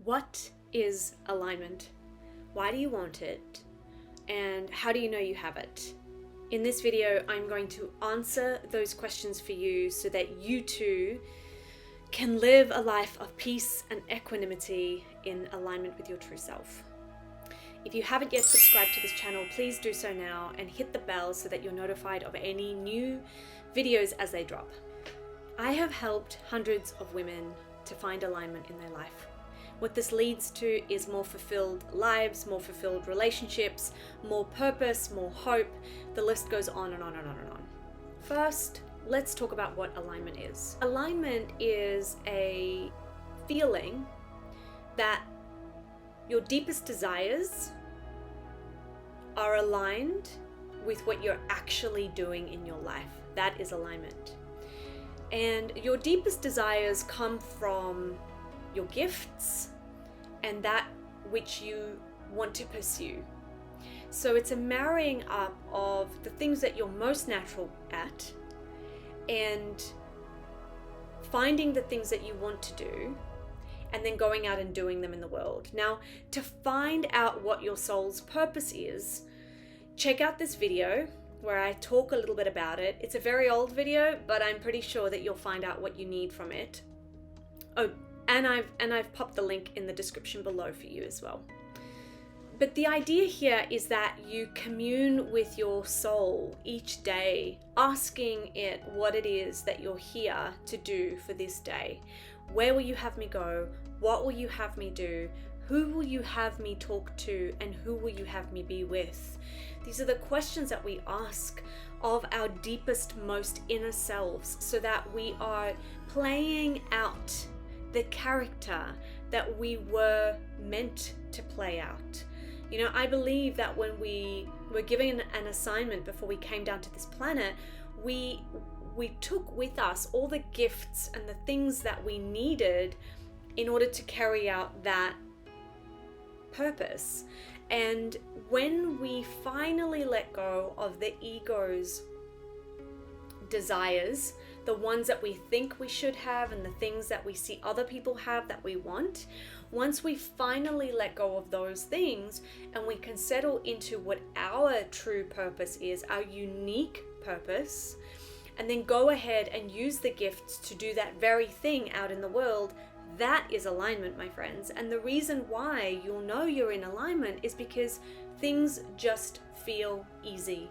What is alignment? Why do you want it? And how do you know you have it? In this video, I'm going to answer those questions for you so that you too can live a life of peace and equanimity in alignment with your true self. If you haven't yet subscribed to this channel, please do so now and hit the bell so that you're notified of any new videos as they drop. I have helped hundreds of women to find alignment in their life. What this leads to is more fulfilled lives, more fulfilled relationships, more purpose, more hope. The list goes on and on and on and on. First, let's talk about what alignment is. Alignment is a feeling that your deepest desires are aligned with what you're actually doing in your life. That is alignment. And your deepest desires come from your gifts and that which you want to pursue. So it's a marrying up of the things that you're most natural at and finding the things that you want to do and then going out and doing them in the world. Now, to find out what your soul's purpose is, check out this video where I talk a little bit about it. It's a very old video, but I'm pretty sure that you'll find out what you need from it. Oh, and I've popped the link in the description below for you as well. But the idea here is that you commune with your soul each day, asking it what it is that you're here to do for this day. Where will you have me go? What will you have me do? Who will you have me talk to? And who will you have me be with? These are the questions that we ask of our deepest, most inner selves so that we are playing out the character that we were meant to play out. You know, I believe that when we were given an assignment before we came down to this planet, we took with us all the gifts and the things that we needed in order to carry out that purpose. And when we finally let go of the ego's desires, the ones that we think we should have and the things that we see other people have that we want, once we finally let go of those things and we can settle into what our true purpose is, our unique purpose, and then go ahead and use the gifts to do that very thing out in the world, that is alignment, my friends. And the reason why you'll know you're in alignment is because things just feel easy.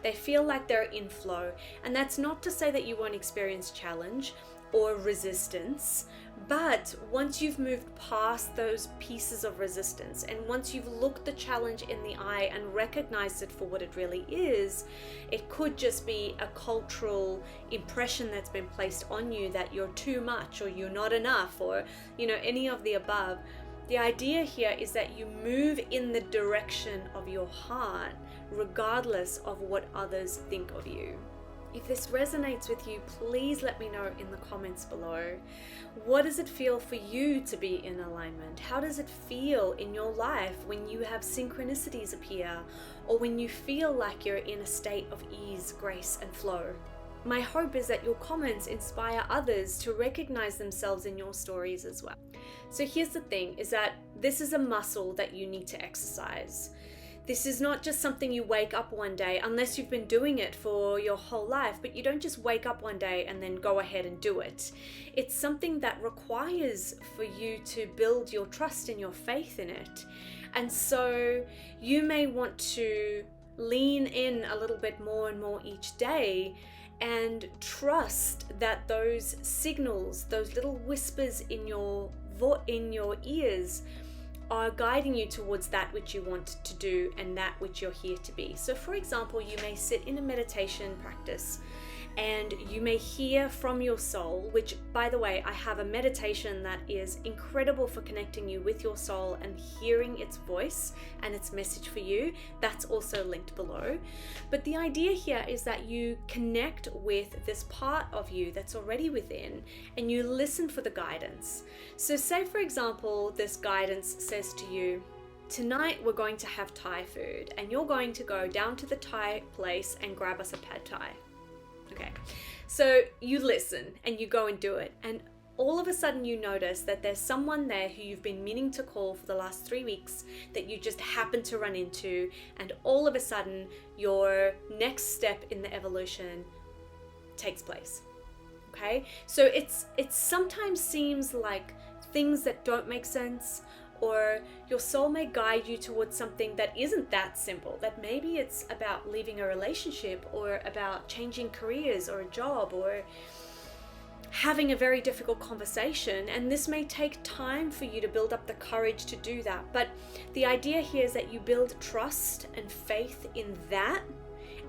They feel like they're in flow. And that's not to say that you won't experience challenge or resistance, but once you've moved past those pieces of resistance and once you've looked the challenge in the eye and recognized it for what it really is, it could just be a cultural impression that's been placed on you that you're too much or you're not enough or, you know, any of the above. The idea here is that you move in the direction of your heart regardless of what others think of you. If this resonates with you, please let me know in the comments below. What does it feel for you to be in alignment? How does it feel in your life when you have synchronicities appear or when you feel like you're in a state of ease, grace, and flow? My hope is that your comments inspire others to recognize themselves in your stories as well. So here's the thing, is that this is a muscle that you need to exercise. This is not just something you wake up one day, unless you've been doing it for your whole life, but you don't just wake up one day and then go ahead and do it. It's something that requires for you to build your trust and your faith in it. And so you may want to lean in a little bit more and more each day and trust that those signals, those little whispers in your ears are guiding you towards that which you want to do and that which you're here to be. So for example, you may sit in a meditation practice and you may hear from your soul, which, by the way, I have a meditation that is incredible for connecting you with your soul and hearing its voice and its message for you. That's also linked below. But the idea here is that you connect with this part of you that's already within and you listen for the guidance. So say, for example, this guidance says to you, tonight we're going to have Thai food and you're going to go down to the Thai place and grab us a pad Thai. Okay, so you listen and you go and do it. And all of a sudden you notice that there's someone there who you've been meaning to call for the last 3 weeks that you just happen to run into, and all of a sudden your next step in the evolution takes place. Okay? So it sometimes seems like things that don't make sense, or your soul may guide you towards something that isn't that simple, that maybe it's about leaving a relationship, or about changing careers or a job, or having a very difficult conversation, and this may take time for you to build up the courage to do that. But the idea here is that you build trust and faith in that,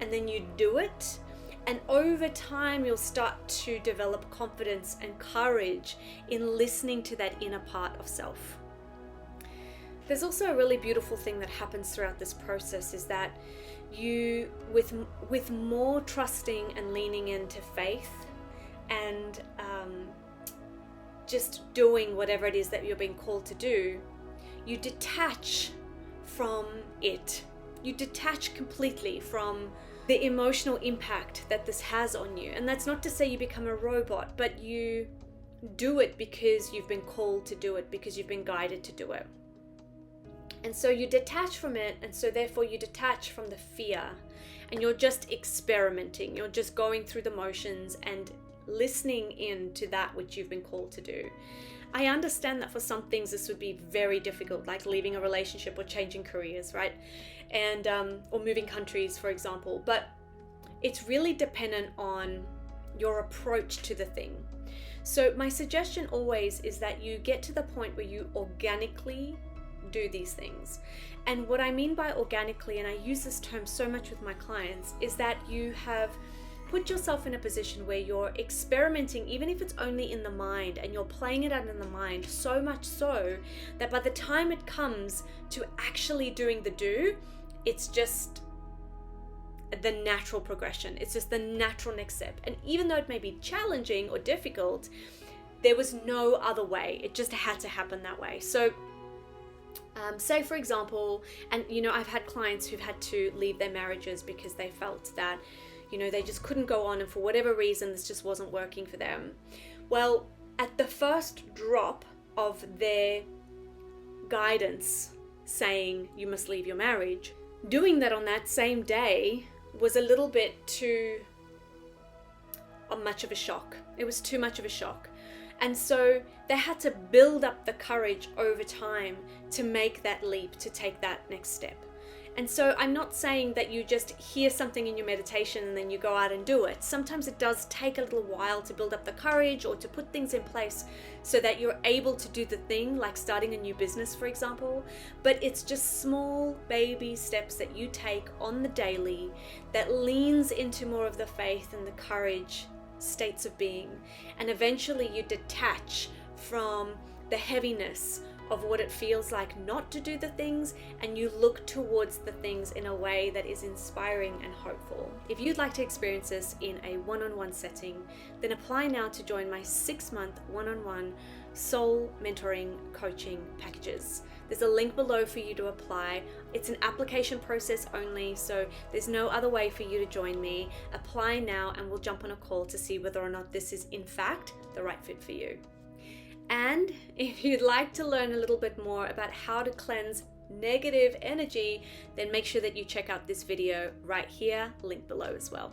and then you do it, and over time you'll start to develop confidence and courage in listening to that inner part of self. There's also a really beautiful thing that happens throughout this process, is that you, with more trusting and leaning into faith, and just doing whatever it is that you're being called to do, you detach from it. You detach completely from the emotional impact that this has on you. And that's not to say you become a robot, but you do it because you've been called to do it, because you've been guided to do it. And so you detach from it, and so therefore you detach from the fear, and you're just experimenting. You're just going through the motions and listening in to that which you've been called to do. I understand that for some things this would be very difficult, like leaving a relationship or changing careers, right? And or moving countries, for example. But it's really dependent on your approach to the thing. So my suggestion always is that you get to the point where you organically do these things. And what I mean by organically, and I use this term so much with my clients, is that you have put yourself in a position where you're experimenting, even if it's only in the mind, and you're playing it out in the mind, so much so that by the time it comes to actually doing the do, it's just the natural progression. It's just the natural next step. And even though it may be challenging or difficult, there was no other way. It just had to happen that way. So say for example, and I've had clients who've had to leave their marriages because they felt that they just couldn't go on, and for whatever reason this just wasn't working for them. Well, at the first drop of their guidance saying you must leave your marriage, doing that on that same day was a little bit too much of a shock. It was too much of a shock. And so they had to build up the courage over time to make that leap, to take that next step. And so I'm not saying that you just hear something in your meditation and then you go out and do it. Sometimes it does take a little while to build up the courage or to put things in place so that you're able to do the thing, like starting a new business, for example. But it's just small baby steps that you take on the daily that leans into more of the faith and the courage states of being. And eventually you detach from the heaviness of what it feels like not to do the things, and you look towards the things in a way that is inspiring and hopeful. If you'd like to experience this in a one-on-one setting, then apply now to join my 6-month one-on-one soul mentoring coaching packages. There's a link below for you to apply. It's an application process only, so there's no other way for you to join me. Apply now and we'll jump on a call to see whether or not this is in fact the right fit for you. And if you'd like to learn a little bit more about how to cleanse negative energy, then make sure that you check out this video right here, link below as well.